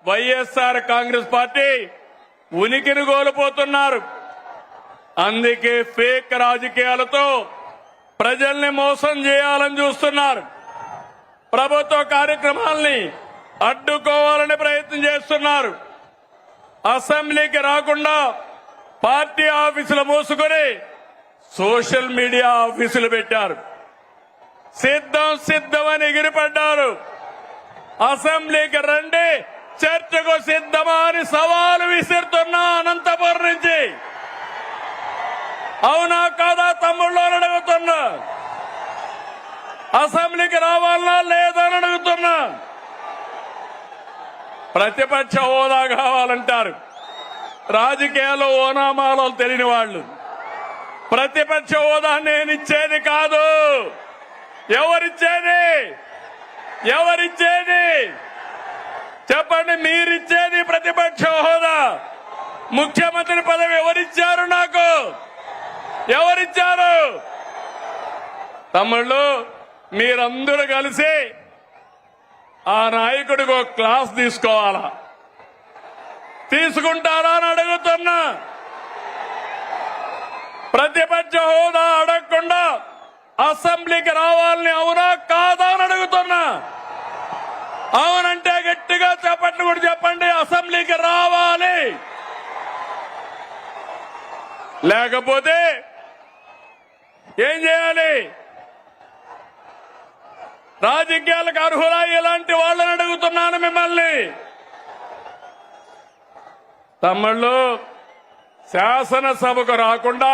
YSR Congress party ఉనికిని కోల్పోతున్నారు. అందుకే ఫేక్ రాజకీయాలతో ప్రజల్ని మోసం చేయాలని చూస్తున్నారు. ప్రభుత్వ కార్యక్రమాల్ని అడ్డుకోవాలని ప్రయత్నం చేస్తున్నారు. అసెంబ్లీకి రాకుండా పార్టీ ఆఫీసులు మూసుకొని సోషల్ మీడియా ఆఫీసులు పెట్టారు. సిద్ధం సిద్ధమని ఎగిరిపడ్డారు. అసెంబ్లీకి రండి, చర్చకు సిద్ధమా అని సవాలు విసిరుతున్నా అనంతపురం నుంచి. అవునా కాదా తమ్ముళ్ళు అని అడుగుతున్నా. అసెంబ్లీకి రావాలన్నా లేదని అడుగుతున్నా. ప్రతిపక్ష హోదా కావాలంటారు. రాజకీయాల్లో ఓనామాలో తెలియని వాళ్ళు. ప్రతిపక్ష హోదా నేనిచ్చేది కాదు. ఎవరిచ్చేది? ఎవరిచ్చేది చెప్పండి. మీరిచ్చేది ప్రతిపక్ష హోదా. ముఖ్యమంత్రి పదవి ఎవరిచ్చారు? నాకు ఎవరిచ్చారు? తమ్ముళ్ళు, మీరందరూ కలిసి ఆ నాయకుడికి ఒక క్లాస్ తీసుకోవాలా? తీసుకుంటారా అని అడుగుతున్నా. ప్రతిపక్ష హోదా అడగకుండా అసెంబ్లీకి రావాలని అవునా కాదా అని అడుగుతున్నా. అవునంటే గట్టిగా చెప్పండి, కూడా చెప్పండి. అసెంబ్లీకి రావాలి. లేకపోతే ఏం చేయాలి? రాజకీయాలకు అర్హులా ఇలాంటి వాళ్ళని అడుగుతున్నాను మిమ్మల్ని. తమ్ముళ్ళు, శాసనసభకు రాకుండా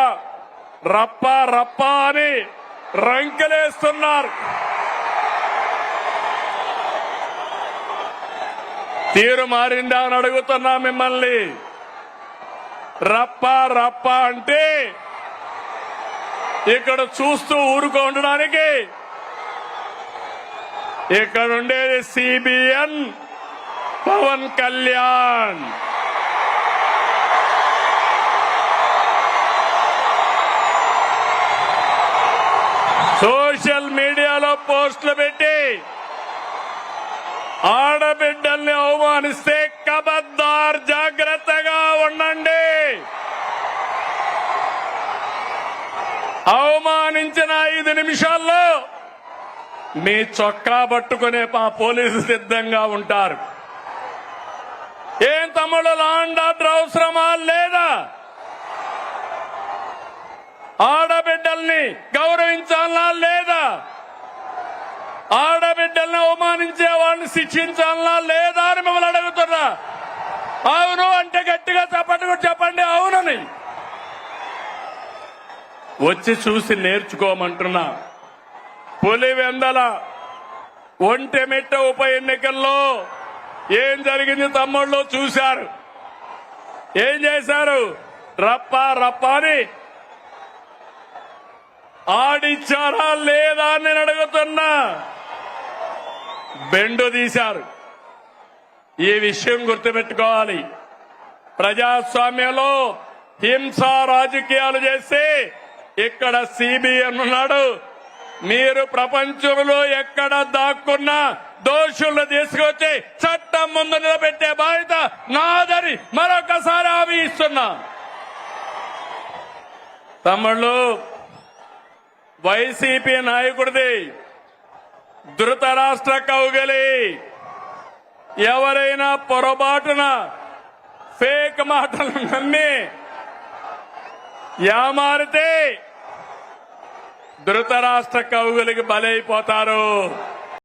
రప్ప రప్ప అని రంకెలేస్తున్నారు. తీరు మారిందా అని అడుగుతున్నా మిమ్మల్ని. రప్ప రప్ప అంటే ఇక్కడ చూస్తూ ఊరుకో ఉండడానికి. ఇక్కడ ఉండేది సిబిఎన్ పవన్ కళ్యాణ్. సోషల్ మీడియాలో పోస్టులు పెట్టి ఆడబిడ్డల్ని అవమానిస్తే కబద్దార్, జాగ్రత్తగా ఉండండి. అవమానించిన 5 నిమిషాల్లో మీ చొక్కా పట్టుకునే మా పోలీసు సిద్ధంగా ఉంటారు. ఏం తమ్ముడు, లాండ్ ఆర్డర్ అవసరమా లేదా? ఆడబిడ్డల్ని గౌరవించాలా లేదా? ఆడబిడ్డల్ని అవమానించే వాళ్ళని శిక్షించాలా లేదా అని మిమ్మల్ని అడుగుతున్నా. అవును అంటే గట్టిగా చెప్పండి అవునని. వచ్చి చూసి నేర్చుకోమంటున్నా. పులివెందల ఒంటెమిట్ట ఉప ఎన్నికల్లో ఏం జరిగింది తమ్ముళ్ళు చూశారు. ఏం చేశారు? రప్ప రప్ప అని ఆడిచ్చారా లేదా అని నేను అడుగుతున్నా. బెండు తీశారు. ఈ విషయం గుర్తుపెట్టుకోవాలి. ప్రజాస్వామ్యంలో హింసా రాజకీయాలు చేసి ఇక్కడ సిబిఎన్ ఉన్నాడు. మీరు ప్రపంచంలో ఎక్కడ దాక్కున్నా దోషులను తీసుకొచ్చి చట్టం ముందు నిలబెట్టే బాధ్యత నాదని మరొకసారి హామీ ఇస్తున్నా. తమ్ముళ్ళు, వైసీపీ నాయకుడిది ధృతరాష్ట్ర కౌగిలి. ఎవరైనా పొరపాటున ఫేక్ మాటలు నమ్మి యామారితే ధృతరాష్ట్ర కౌగిలికి బలైపోతారు.